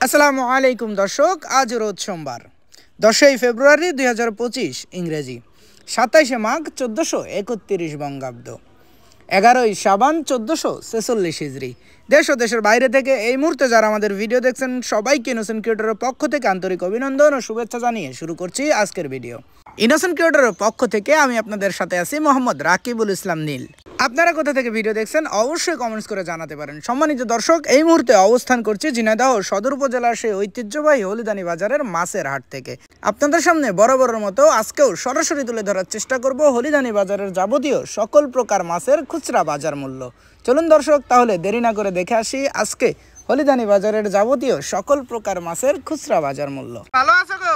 আসসালামু আলাইকুম দর্শক, আজ রোজ সোমবার 10 ফেব্রুয়ারি 2025 ইংরেজি, 27 মাঘ 1431 বঙ্গাব্দ, 11 শাবান 1446 হিজরি। দেশ ও দেশের বাইরে থেকে এই মুহূর্তে যারা আমাদের ভিডিও দেখছেন সবাইকে ইনোসেন্ট ক্রিয়েটরের পক্ষ থেকে আন্তরিক অভিনন্দন ও শুভেচ্ছা জানিয়ে শুরু করছি আজকের ভিডিও। ইনোসেন্ট ক্রিয়েটরের পক্ষ থেকে আমি আপনাদের সাথে আছি মোহাম্মদ রাকিবুল ইসলাম নীল। আপনারা কোথা থেকে ভিডিও দেখছেন অবশ্যই কমেন্টস করে জানাতে পারেন। সম্মানিত দর্শক, এই মুহূর্তে অবস্থান করছি ঝিনাইদহ সদর উপজেলার সেই ঐতিহ্যবাহী হলিদানি বাজারের মাছের হাট থেকে। আপনাদের সামনে বরাবরের মতো আজকেও সরাসরি তুলে ধরার চেষ্টা করব হলিদানি বাজারের যাবতীয় সকল প্রকার মাছের খুচরা বাজার মূল্য। চলুন দর্শক, তাহলে দেরি না করে দেখে আসি আজকে হলিদানি বাজারের যাবতীয় সকল প্রকার মাছের খুচরা বাজার মূল্য। ভালো আছো গো?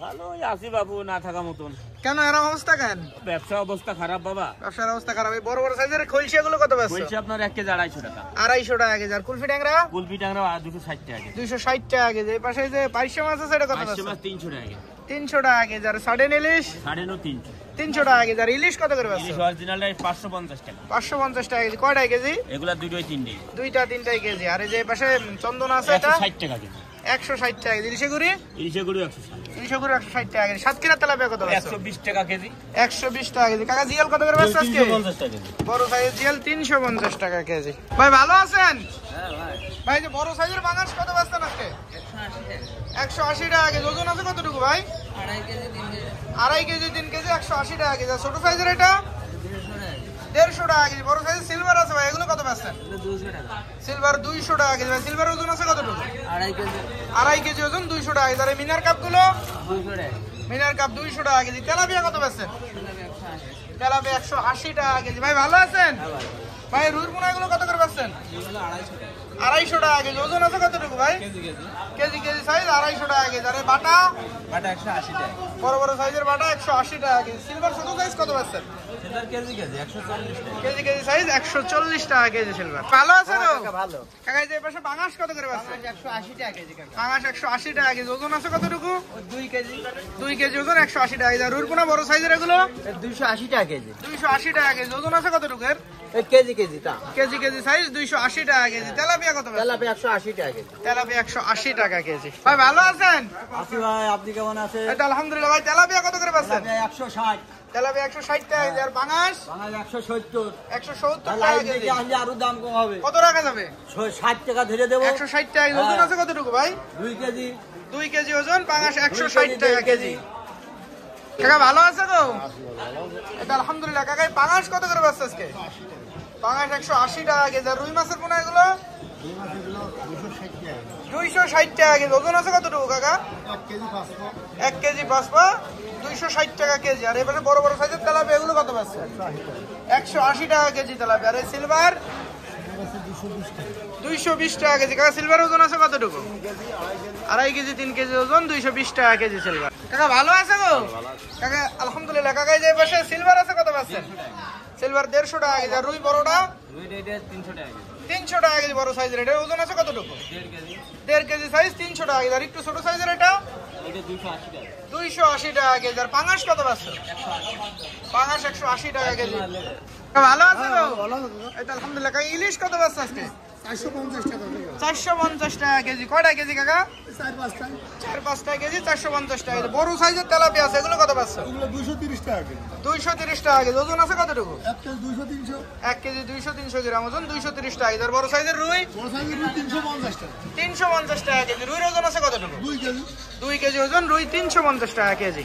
ভালোই আছি বাবু, না থাকা মতন। কেন এরকম অবস্থা কেন? ব্যবসা অবস্থা খারাপ বাবা। ব্যবসার অবস্থা খারাপ। এই বড় বড় সাইজের খলসি গুলো কত বেচছো? বলছি আপনার 1 কেজি 250 টাকা। 250 টাকা কেজি। আর কুলফি ট্যাংরা? কুলফি ট্যাংরা 260 টাকা কেজি। 260 টাকা কেজি। এই পাশে যে পাইশা মাছ আছে এটা কত বেচছো? পাইশা মাছ 300 টাকা কেজি। 300 টাকা কেজি। আর সাড়ে ইলিশ? 350। 300 টাকা কেজি। আর ইলিশ কত করে বেচছো? ইলিশ অরিজিনালটা 550 টাকা। 550 টাকা কেজি। কয়টা কেজি? এগুলা দুটোই তিনটেই। দুইটা তিনটাই কেজি। আর এই যে পাশে চন্দন আছে এটা 160 টাকা কেজি। 160 টাকা কেজি। ইলিশগুড়ি? ইলিশগুড়ি 160। ইলিশগুড়ি 160 টাকা কেজি। সাতক্ষীরা তেলাপিয়া কত বেচছো? 120 টাকা কেজি। 120 টাকা কেজি। কাকা জিয়াল কত করে বেচছো আজকে? 350 টাকা কেজি। বড় সাইজের জিয়াল 350 টাকা কেজি। ভাই ভালো আছেন? হ্যাঁ ভাই। ভাই যে বড় সাইজের বাংলাদেশ কত বেচছেন আজকে? 180 টাকা কেজি। ওজন আছে কতটুকু ভাই? 2.5 কেজি 3 কেজি 180 টাকা কেজি। ছোট সাইজের এটা 150 টাকা কেজি। বড় সাইজের সিলভার আছে ভাই, এগুলো কত বেচছেন? 200 টাকা। সিলভার 200 টাকা কেজি। ভাই সিলভার ওজন আছে কতটুকু? 2.5 কেজি। 2.5 কেজি ওজন 200 টাকা কেজি। আর এই মিনার কাপ গুলো? 200 টাকা। মিনার কাপ 200 টাকা কেজি। তেলাপিয়া কত বেচছেন? তেলাপিয়া 180 টাকা কেজি। ভাই ভালো আছেন? ভাই রুইর পোনা এগুলো কত করে বেচছেন? 250 টাকা কেজি। ওজন আছে কতটুকু ভাই? কেজি কেজি সাইজ 250 টাকা কেজি। আর এই বাটা? 180 টাকা। বড় বড় সাইজের বাটা 180 টাকা কেজি। সিলভার ছোট সাইজ কত বেচছেন? সিলভার কেজি 140 টাকা। কেজি কেজি সাইজ 140 টাকা কেজি সিলভার। ভালো আছে তো? ভালো। কাকা এই যে পাশে বাংলাদেশ কত করে বেচছেন? 180 টাকা কেজি কাকা। বাংলাদেশ 180 টাকা কেজি। ওজন আছে কতটুকু? 2 কেজি। 2 কেজি ওজন 180 টাকা কেজি। আর রুইর পোনা বড় সাইজের এগুলো? 280 টাকা কেজি। 280 টাকা কেজি। ওজন আছে কতটুকু এর? কেজি কেজি তা। কেজি কেজি সাইজ 280 টাকা কেজি। তেলাপিয়া কত বেচছেন? তেলাপিয়া 180 টাকা কেজি। তেলাপিয়া 180 টাকা কেজি। ভাই ভালো আছেন? আছি ভাই, আপনি কেমন আছেন? এটা আলহামদুলিল্লাহ। ভাই তেলাপিয়া কত করে বেচছেন? তেলাপিয়া 160। তেলাপিয়া 160 টাকা কেজি। আর বাংলাদেশ? বাংলা 170। 170 টাকা লাইভ কেজি। থেকে আসলে আরো দাম কম হবে। কত রাখা যাবে? 60 টাকা ধরে দেবো। 160 টাকা কেজি। ওজন আছে কতটুকু ভাই? 2 কেজি। 2 কেজি ওজন। বাংলাদেশ 160 টাকা কেজি। কাকা ভালো আছে তো? এটা আলহামদুলিল্লাহ। কাকা বাংলাদেশ কত করে বেচছে আজকে? বাংলাদেশ 180 টাকা কেজি। আর রুই মাছের পোনা এগুলো? 260 টাকা কেজি। ওজন আছে কতটুকু কাকা? 1 কেজি 5 260 টাকা কেজি। আর এবারে বড় বড় সাইজের তেলাপিয়া এগুলো কত বেচছে? 180 টাকা কেজি তেলাপিয়া। আর এই সিলভার? 220 টাকা কেজি। কাকা সিলভার ওজন আছে কতটুকু? 2.5 কেজি 3 কেজি ওজন 220 টাকা কেজি সিলভার। কাকা ভালো আছে গো? কাকা আলহামদুলিল্লাহ। কাকা এই যে পাশে সিলভার আছে কত বেচছেন? সিলভার 150 টাকা কেজি। আর রুই বড়টা? 300 টাকা কেজি। 300 টাকা কেজি বড় সাইজের। এটা ওজন আছে কতটুকু? 1.5 কেজি। 1.5 কেজি সাইজ 300 টাকা কেজি। আর একটু ছোট সাইজের এটা? এটা 280 টাকা। 280 টাকা কেজি। আর পাঙাশ কত বেচছো? পাঙাশ 180 টাকা কেজি। ভালো আছে গো? এটা আলহামদুলিল্লাহ। কাকা ইলিশ কত বেচছো আজকে? 450 টাকা। 450 টাকা কেজি। কয়টা কেজি কাকা? 4-5টা কেজি 450 টাকা কেজি। বড় সাইজের তেলাপিয়া আছে এগুলো কত বেচছো? এগুলো 230 টাকা কেজি। 230 টাকা কেজি। ওজন আছে কতটুকু? 1 কেজি 200-300। 1 কেজি 200-300 গ্রাম ওজন 230 টাকা কেজি। আর বড় সাইজের রুই? বড় সাইজের রুই 350 টাকা। 350 টাকা কেজি। রুইয়ের ওজন আছে কতটুকু? 2 কেজি। 2 কেজি ওজন রুই 350 টাকা কেজি।